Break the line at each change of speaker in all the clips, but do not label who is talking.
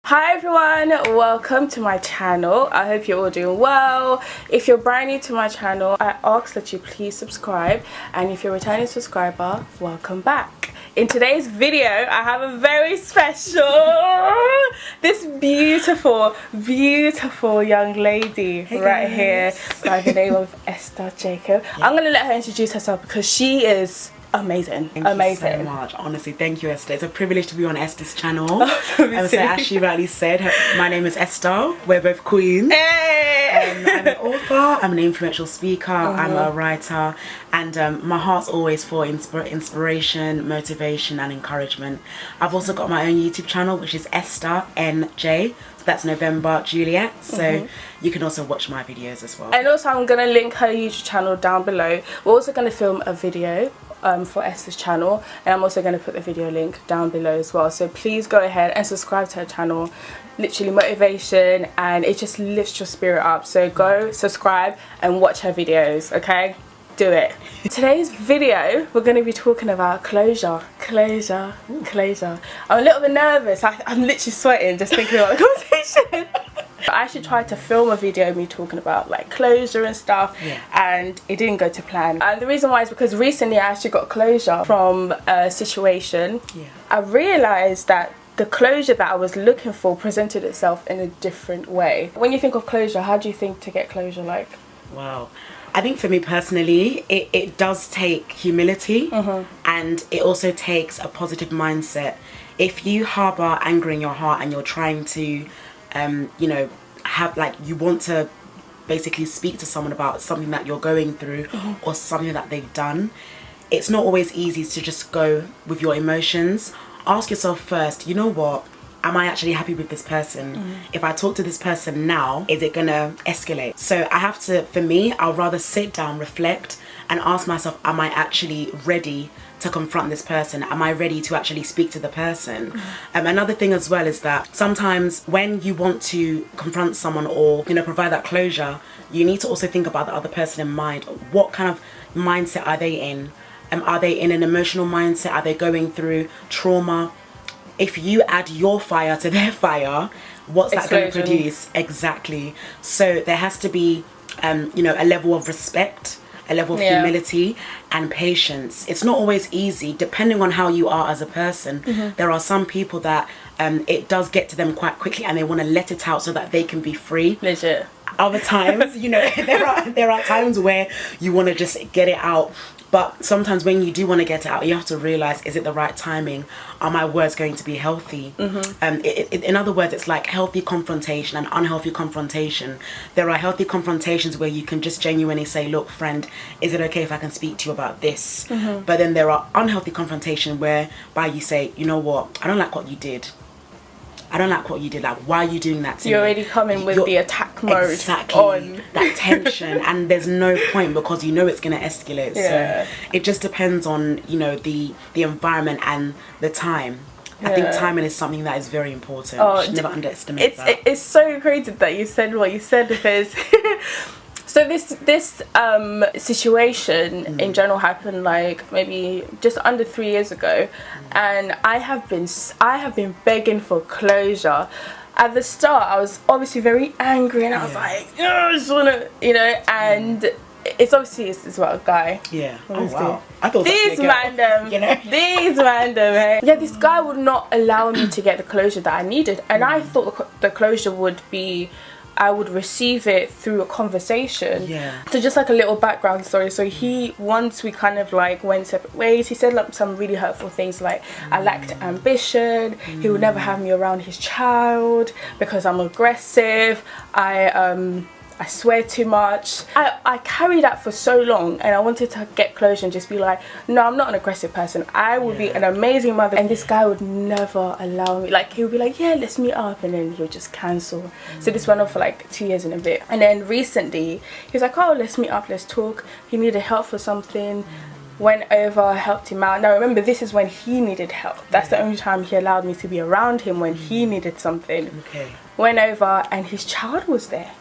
Hi everyone, welcome to my channel. I hope you're all doing well. If you're brand new to my channel, I ask that you please subscribe, and if you're a returning subscriber, welcome back. In today's video, I have a very special, this beautiful young lady right here by the name of Esther Jacob. Yeah. I'm gonna let her introduce herself because she is amazing.
Thank you so much. Honestly, thank you, Esther. It's a privilege to be on Esther's channel. So as she rightly said, my name is Esther. We're both queens.
Hey!
I'm an author, I'm an influential speaker, I'm a writer, and my heart's always for inspiration, motivation and encouragement. I've also got my own YouTube channel, which is Esther N J. So that's November Juliet. So you can also watch my videos as well.
And also I'm going to link her YouTube channel down below. We're also going to film a video for Esther's channel, and I'm also going to put the video link down below as well, so please go ahead and subscribe to her channel. Literally motivation, and it just lifts your spirit up, so go subscribe and watch her videos, okay? Do it. Today's video we're going to be talking about closure. I'm a little bit nervous. I'm literally sweating just thinking about the conversation. I actually tried to film a video of me talking about like closure and stuff, and it didn't go to plan. And the reason why is because recently I actually got closure from a situation. I realised that the closure that I was looking for presented itself in a different way. When you think of closure, how do you think to get closure like?
Wow. I think for me personally, it does take humility, and it also takes a positive mindset. If you harbour anger in your heart and you're trying to you know, you want to basically speak to someone about something that you're going through or something that they've done, it's not always easy to just go with your emotions. Ask yourself first, you know what, am I actually happy with this person? If I talk to this person now, is it gonna escalate? So I have to, for me, I'll rather sit down, reflect and ask myself, am I actually ready to confront this person? Am I ready to actually speak to the person? Another thing as well is that sometimes when you want to confront someone or, you know, provide that closure, you need to also think about the other person in mind. What kind of mindset are they in? Are they in an emotional mindset? Are they going through trauma? If you add your fire to their fire, what's that going to produce? Exactly. So there has to be you know, a level of respect, a level of humility and patience. It's not always easy depending on how you are as a person. There are some people that it does get to them quite quickly and they want to let it out so that they can be free.
Legit.
Other times, you know, there are times where you want to just get it out. But sometimes when you do want to get it out, you have to realise, is it the right timing? Are my words going to be healthy? In other words, it's like healthy confrontation and unhealthy confrontation. There are healthy confrontations where you can just genuinely say, look, friend, is it okay if I can speak to you about this? But then there are unhealthy confrontation whereby you say, you know what, I don't like what you did. I don't like what you did. Like, why are you doing that to me?
You're already coming with the attack mode.
Exactly. On that tension, and there's no point because you know it's going to escalate. So it just depends on, you know, the environment and the time. I think timing is something that is very important. You should never underestimate that.
It's so crazy that you said what you said, because so this situation in general happened like maybe just under 3 years ago, and I have been begging for closure. At the start I was obviously very angry, and I was like, oh, I just wanna, you know, and it's obviously it's about a guy.
Obviously. Oh wow. I thought
these random, you know, these random. Yeah, this guy would not allow me to get the closure that I needed, and I thought the closure would be, I would receive it through a conversation. So just like a little background story. So once we kind of like went separate ways, he said like some really hurtful things like I lacked ambition, he would never have me around his child because I'm aggressive, I swear too much. I carried that for so long, and I wanted to get closure and just be like, no, I'm not an aggressive person. I would be an amazing mother. And this guy would never allow me. Like, he would be like, yeah, let's meet up, and then he would just cancel. So this went on for like 2 years and a bit. And then recently he was like, oh, let's meet up, let's talk. He needed help for something. Went over, helped him out. Now remember, this is when he needed help. That's the only time he allowed me to be around him, when he needed something. Went over and his child was there.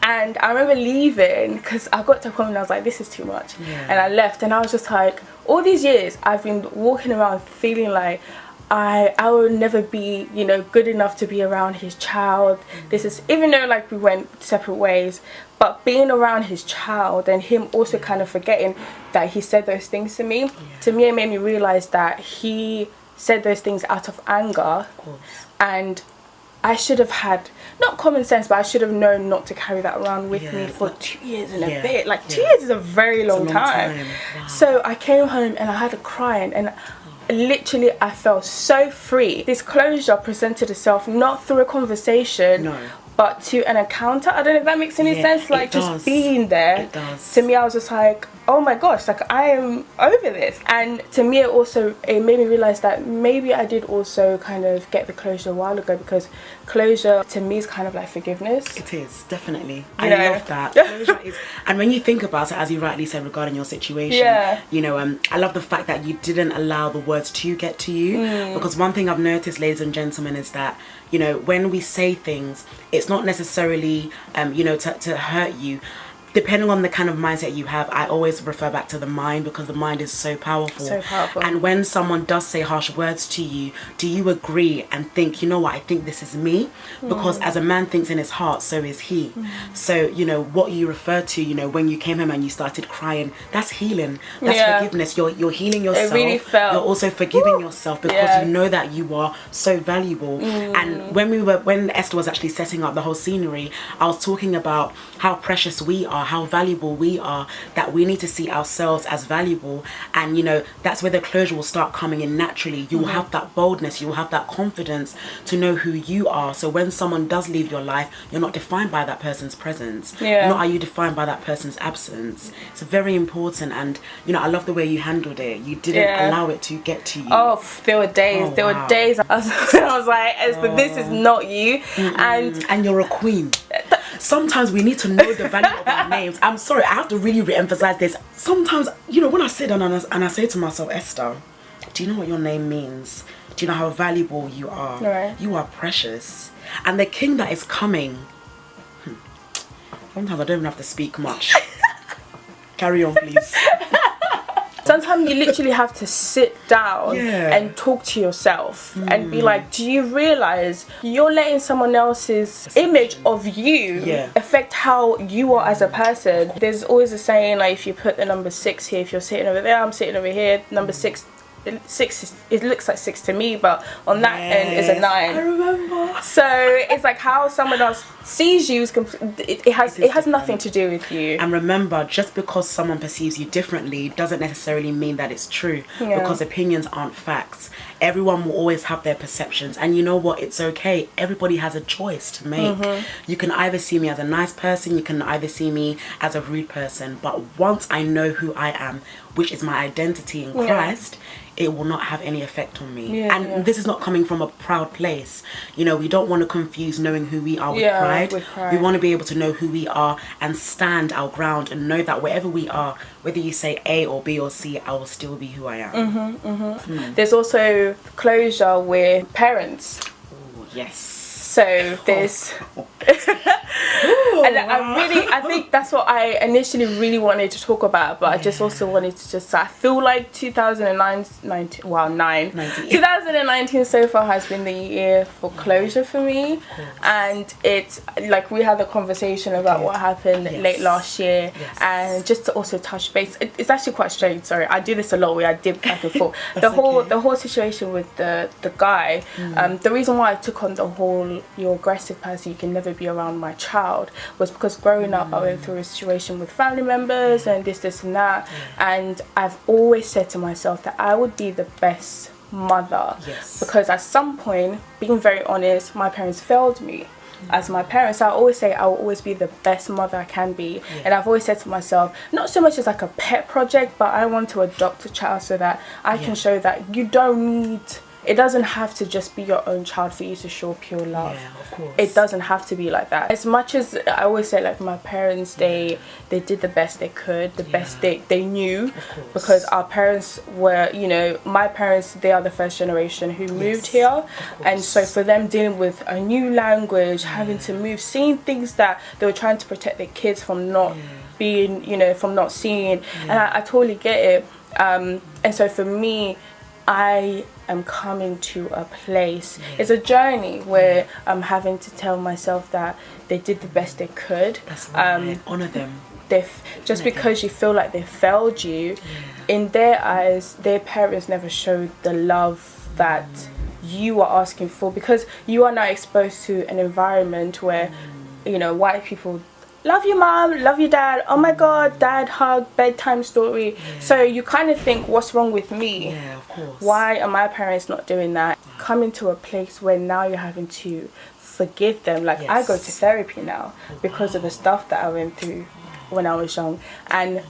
And I remember leaving because I got to a point and I was like, this is too much. And I left, and I was just like, all these years I've been walking around feeling like I will never be, you know, good enough to be around his child. This is, even though like we went separate ways, but being around his child and him also kind of forgetting that he said those things to me, to me it made me realize that he said those things out of anger, and I should have had, not common sense, but I should have known not to carry that around with me for 2 years and a bit. Like 2 years is a very long time. Wow. So I came home and I had a cry, and literally I felt so free. This closure presented itself not through a conversation, but to an encounter. I don't know if that makes any sense. Like just being there, to me I was just like, oh my gosh, like I am over this. And to me it made me realize that maybe I did also kind of get the closure a while ago, because closure to me is kind of like forgiveness.
It is, definitely. I love that. Closure is, and when you think about it, as you rightly said regarding your situation, you know, I love the fact that you didn't allow the words to get to you, because one thing I've noticed, ladies and gentlemen, is that, you know, when we say things, it's not necessarily you know, to hurt you. Depending on the kind of mindset you have, I always refer back to the mind, because the mind is so powerful. So powerful. And when someone does say harsh words to you, do you agree and think, you know what, I think this is me? Because as a man thinks in his heart, so is he. So, you know, what you refer to, you know, when you came home and you started crying, that's healing. That's forgiveness. You're healing yourself. It really felt. You're also forgiving yourself, because you know that you are so valuable. And when Esther was actually setting up the whole scenery, I was talking about how precious we are, how valuable we are, that we need to see ourselves as valuable. And you know, that's where the closure will start coming in naturally. You will have that boldness, you will have that confidence to know who you are. So when someone does leave your life, you're not defined by that person's presence, nor are you defined by that person's absence. It's very important. And you know, I love the way you handled it. You didn't allow it to get to you. There were days were days I was like, Esther, this is not you. And you're a queen. Sometimes we need to know the value of our names. I'm sorry, I have to really re-emphasize this. Sometimes, you know, when I sit down and I say to myself, Esther, do you know what your name means? Do you know how valuable you are? Right. You are precious. And the king that is coming, sometimes I don't even have to speak much. Carry on, please.
Sometimes you literally have to sit down and talk to yourself and be like, do you realize you're letting someone else's image of you affect how you are as a person? There's always a saying, like, if you put the number 6 here, if you're sitting over there, I'm sitting over here, number 6, it looks like 6 to me, but on that end is a 9.
I remember.
So it's like how someone else sees you is it has nothing to do with you.
And remember, just because someone perceives you differently doesn't necessarily mean that it's true, because opinions aren't facts. Everyone will always have their perceptions, and you know what, it's okay. Everybody has a choice to make. You can either see me as a nice person, you can either see me as a rude person, but once I know who I am, which is my identity in Christ, it will not have any effect on me. And this is not coming from a proud place. You know, we don't want to confuse knowing who we are with pride. We want to be able to know who we are and stand our ground and know that wherever we are, whether you say A or B or C, I will still be who I am.
There's also closure with parents.
Ooh, yes.
So there's and I think that's what I initially really wanted to talk about, but I just also wanted to I feel like 2019 so far has been the year for closure for me. And it's like we had a conversation about what happened late last year, and just to also touch base, it's actually quite strange. Sorry, I do this a lot where I dip back and forth. the whole situation with the guy, the reason why I took on the whole "you're aggressive person, you can never be around my child" was because growing up I went through a situation with family members and this and that, and I've always said to myself that I would be the best mother, because at some point, being very honest, my parents failed me. As my parents, I always say I will always be the best mother I can be. And I've always said to myself, not so much as like a pet project, but I want to adopt a child so that I can show that you don't need, it doesn't have to just be your own child for you to show pure love.
Of course.
It doesn't have to be like that. As much as I always say, like, my parents, they did the best they could, the best they knew, because our parents were, you know, my parents, they are the first generation who moved here, and so for them dealing with a new language, having to move, seeing things that they were trying to protect their kids from not being, you know, from not seeing, and I totally get it. And so for me, I am coming to a place. It's a journey where I'm having to tell myself that they did the best they could.
That's right. Honor them.
Just because you feel like they failed you, in their eyes, their parents never showed the love that you are asking for, because you are now exposed to an environment where, you know, white people love your mom, love your dad, oh my god, dad hug, bedtime story. So you kind of think, what's wrong with me?
Yeah, of course.
Why are my parents not doing that? Coming to a place where now you're having to forgive them. Like, I go to therapy now because of the stuff that I went through when I was young. And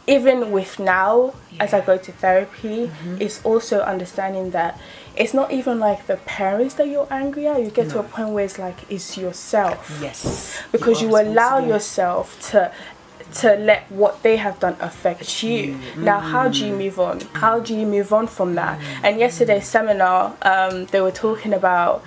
even with now, as I go to therapy, it's also understanding that it's not even like the parents that you're angry at. You get to a point where it's like, it's yourself.
Yes.
Because you allow yourself to let what they have done affect you. Now, how do you move on? How do you move on from that? And yesterday's seminar, they were talking about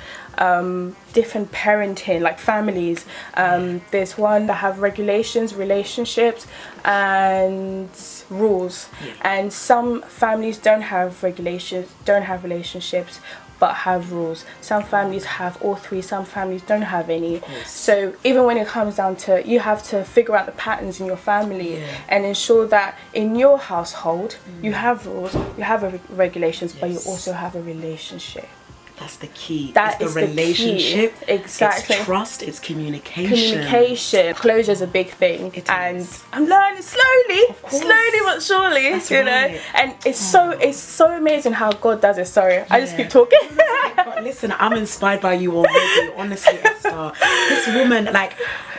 different parenting, like families. There's one that have regulations, relationships, and rules. And some families don't have regulations, don't have relationships, but have rules. Some families have all three, some families don't have any. So even when it comes down to, you have to figure out the patterns in your family and ensure that in your household you have rules, you have regulations, but you also have a relationship.
That's the key.
That
it's
is
the relationship.
The key. Exactly.
It's trust. It's communication.
Closure is a big thing, and I'm learning slowly but surely.
That's
you know, and it's so amazing how God does it. Sorry, I just keep talking.
But listen, I'm inspired by you already. Honestly, Esther, this woman, like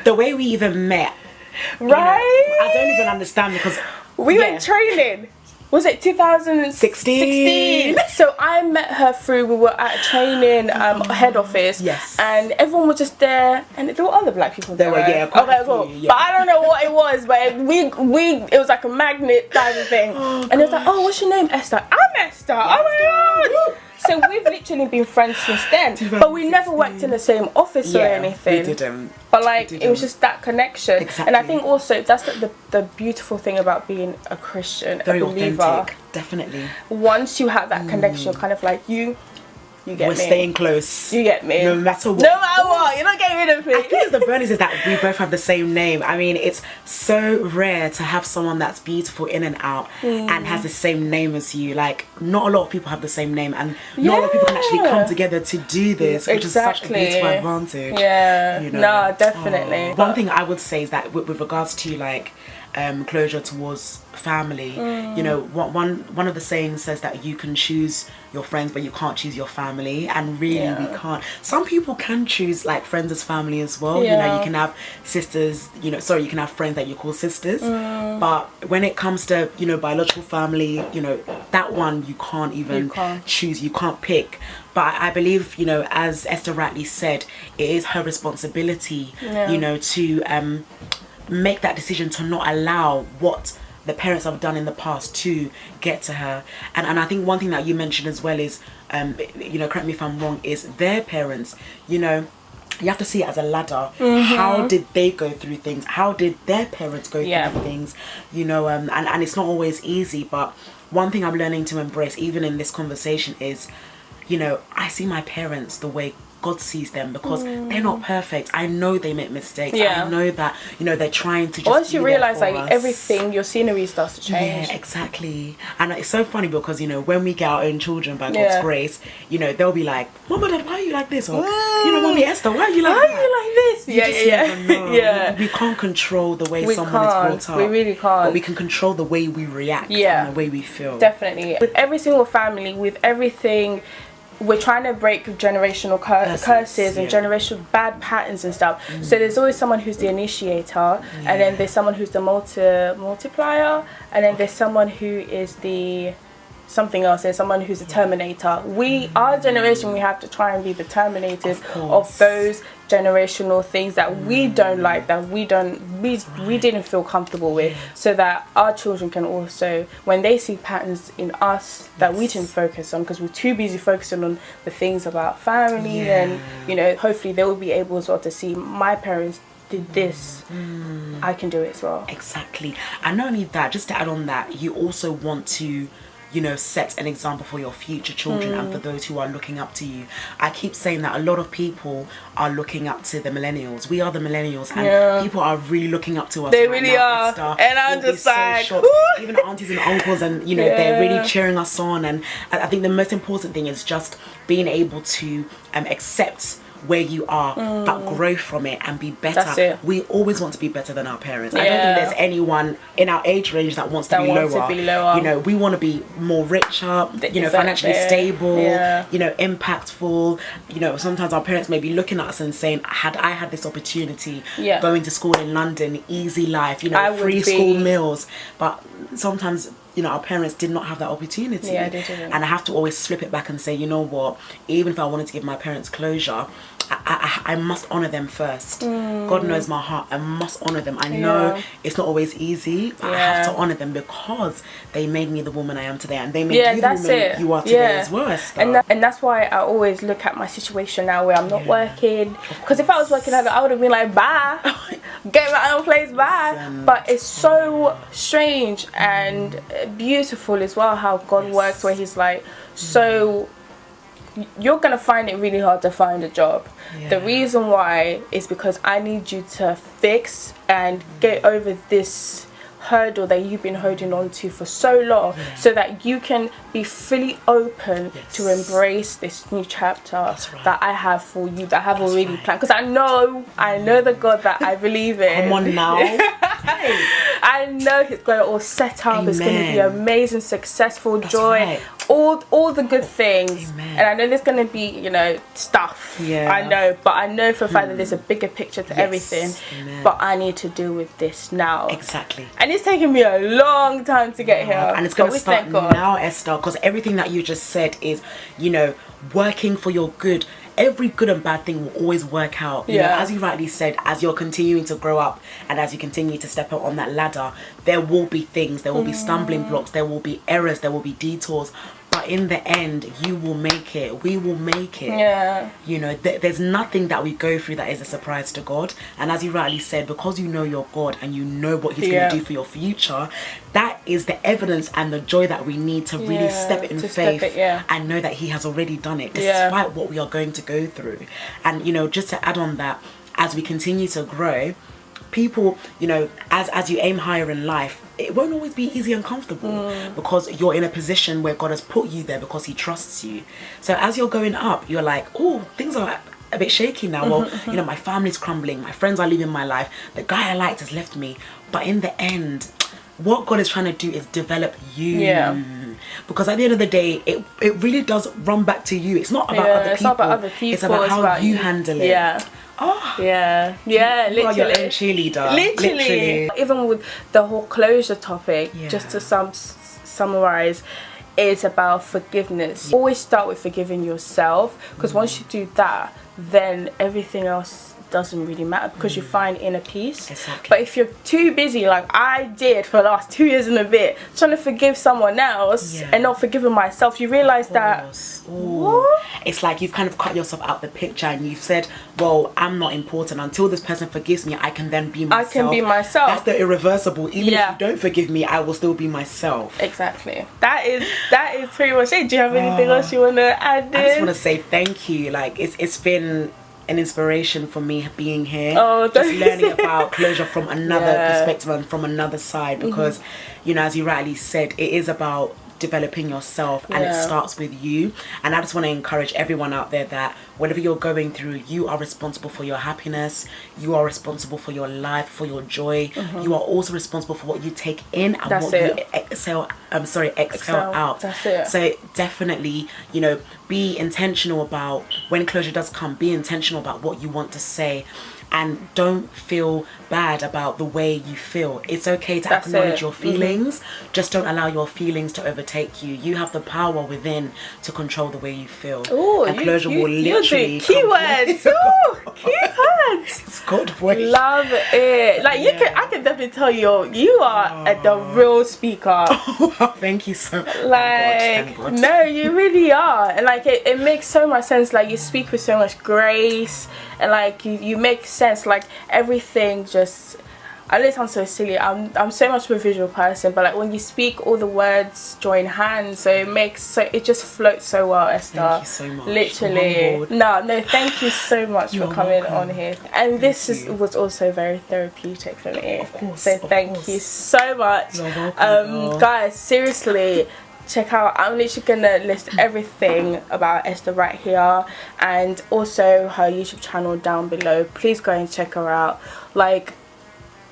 the way we even met,
right?
You know, I don't even understand, because
we went training. Was it 2016? So I met her through, we were at a training head office.
Yes.
And everyone was just there, and there were other black people there.
Quite a few,
But I don't know what it was, but it was like a magnet type of thing. And it was like, oh, what's your name? Esther. I'm Esther. Oh my god. So we've literally been friends since then, but we never worked in the same office or anything.
We didn't.
But like, it was just that connection.
Exactly.
And I think also that's the beautiful thing about being a Christian,
Very
a believer.
authentic, definitely.
Once you have that connection, kind of like you get
We're
me.
staying close.
You get me.
No matter what.
No matter what, you're not getting rid of me.
I think the bonus is that we both have the same name. I mean, it's so rare to have someone that's beautiful in and out and has the same name as you. Like, not a lot of people have the same name, and not a lot of people can actually come together to do this, which is such a beautiful advantage.
Yeah.
You know?
No, definitely.
One thing I would say is that with regards to like closure towards family, you know, one of the sayings says that you can choose your friends but you can't choose your family, and really we can't. Some people can choose like friends as family as well. You know, you can have sisters, you can have friends that you call sisters, but when it comes to, you know, biological family, you know, that one you can't even choose, you can't pick. But I believe, you know, as Esther rightly said, it is her responsibility, you know, to make that decision to not allow what the parents have done in the past to get to her. And I think one thing that you mentioned as well is, you know, correct me if I'm wrong, is their parents, you know, you have to see it as a ladder. How did they go through things? How did their parents go through things? You know, and it's not always easy, but one thing I'm learning to embrace even in this conversation is, you know, I see my parents the way God sees them, because they're not perfect. I know they make mistakes. I know that, you know, they're trying to just
once you realize like
us.
everything, your scenery starts to change.
Yeah, exactly. And it's so funny because, you know, when we get our own children by God's grace, you know, they'll be like, Mama, Dad, why are you like this? Or, you know, Mommy Esther, why are you like that?
Why are you like this?
Yeah. We can't control the way someone is brought up.
We really can't.
But we can control the way we react and the way we feel.
Definitely. With every single family, with everything, we're trying to break generational curses and generational bad patterns and stuff. So there's always someone who's the initiator, and then there's someone who's the multiplier, and then there's someone who is the something else. There's someone who's a terminator. Our generation, we have to try and be the terminators of those generational things that we don't like, that we didn't feel comfortable with, so that our children can also, when they see patterns in us that we didn't focus on because we're too busy focusing on the things about family, and you know, hopefully they will be able as well to see, my parents did this, I can do it as well.
Exactly. And not only that, just to add on that, you also want to you know, set an example for your future children and for those who are looking up to you. I keep saying that a lot of people are looking up to the millennials. We are the millennials, and people are really looking up to us.
They really are. And I'm just like,
even aunties and uncles, and you know, they're really cheering us on. And I think the most important thing is just being able to accept where you are, but grow from it and be better.
That's it.
We always want to be better than our parents. I don't think there's anyone in our age range that wants to be lower. You know, we want to be more richer, you know, financially stable, you know, impactful. You know, sometimes our parents may be looking at us and saying, had I had this opportunity, going to school in London, easy life, you know, free school meals. But sometimes, you know, our parents did not have that opportunity.
They didn't.
And I have to always flip it back and say, you know what, even if I wanted to give my parents closure, I must honour them first. God knows my heart. I must honour them. I know it's not always easy, but I have to honour them because they made me the woman I am today, and they made you the woman you are today as well, Esther.
And that's why I always look at my situation now where I'm not working. Because if I was working, I would have been like, bye, get my own place, bye. But it's so strange and beautiful as well how God works, where he's like, so you're gonna find it really hard to find a job. The reason why is because I need you to fix and get over this hurdle that you've been holding on to for so long, so that you can be fully open to embrace this new chapter that I have for you, that I have already planned. Because I know the God that I believe in.
Come on now.
I know he's got it all set up. It's going to be amazing, successful, joy, all the good things. And I know there's going to be, you know, stuff. I know, but I know for a fact that there's a bigger picture to everything. But I need to deal with this now.
Exactly.
And it's taken me a long time to get here. And
it's going to start now, Esther, because everything that you just said is, you know, working for your good. Every good and bad thing will always work out. You know, as you rightly said, as you're continuing to grow up and as you continue to step up on that ladder, there will be things, there will be stumbling blocks, there will be errors, there will be detours. But in the end, you will make it. We will make it. You know, there's nothing that we go through that is a surprise to God. And as you rightly said, because you know your God and you know what he's going to do for your future, that is the evidence and the joy that we need to really step in faith and know that he has already done it, despite what we are going to go through. And, you know, just to add on that, as we continue to grow, people, you know, as you aim higher in life, it won't always be easy and comfortable because you're in a position where God has put you there because he trusts you. So as you're going up, you're like, oh, things are a bit shaky now. Well, you know, my family's crumbling, my friends are leaving my life, the guy I liked has left me. But in the end, what God is trying to do is develop you. Because at the end of the day, it really does run back to you. It's not about other people. It's not about other people. It's about how you handle it.
Literally.
You are your own cheerleader. Literally.
Even with the whole closure topic, just to summarize, it's about forgiveness. Always start with forgiving yourself, because once you do that, then everything else doesn't really matter, because you find inner peace. But if you're too busy, like I did for the last 2 years and a bit, trying to forgive someone else and not forgiving myself, you realize that
it's like you've kind of cut yourself out the picture and you've said, well, I'm not important. Until this person forgives me, I can then be myself.
I can be myself.
That's the irreversible. Even if you don't forgive me, I will still be myself.
Exactly. That is pretty much it. Do you have anything else you want to add?
I just want to say thank you. Like it's been an inspiration for me being here, just learning about closure from another perspective and from another side, because you know, as you rightly said, it is about developing yourself and it starts with you. And I just want to encourage everyone out there that whatever you're going through, you are responsible for your happiness, you are responsible for your life, for your joy. You are also responsible for what you take in and what you exhale out.
That's it.
So definitely, you know, be intentional about when closure does come, be intentional about what you want to say. And don't feel bad about the way you feel. It's okay to acknowledge your feelings. Just don't allow your feelings to overtake you. You have the power within to control the way you feel.
Ooh,
and closure will literally
keywords. Ooh, keywords.
It's God voice.
Love it. Like I can definitely tell you are the real speaker.
Thank you so much.
Like, God. No, you really are. And like it makes so much sense. Like you speak with so much grace, and like you make sense. Like everything just, I know it sounds so silly. I'm so much of a visual person, but like when you speak, all the words join hands, so it just floats so well, Esther.
Thank you so much.
Literally. No, thank you so much for coming on here. And this was also very therapeutic for me.
Of course.
So thank you so much.
You're welcome,
guys, seriously, check out, I'm literally gonna list everything about Esther right here, and also her YouTube channel down below. Please go and check her out. Like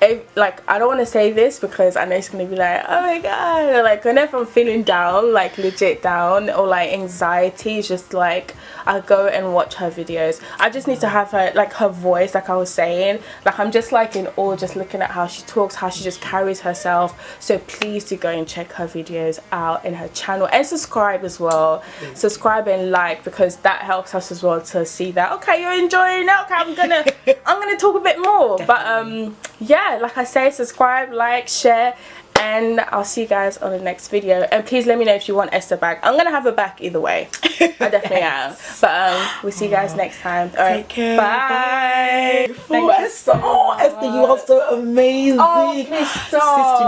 I don't want to say this because I know it's gonna be like, oh my god, or like whenever I'm feeling down, like legit down, or like anxiety, it's just like I go and watch her videos. I just need to have her, like her voice, like I was saying, like I'm just like in awe just looking at how she talks, how she just carries herself. So please do go and check her videos out in her channel, and subscribe as well. Subscribe and like, because that helps us as well to see that, okay, you're enjoying it, okay, I'm gonna talk a bit more. Definitely. But yeah, like I say, subscribe, like, share, and I'll see you guys on the next video. And please let me know if you want Esther back. I'm gonna have her back either way. I definitely am. But we'll see you guys next time. All right, take care. Bye.
Esther, you are so amazing.
Oh, please stop.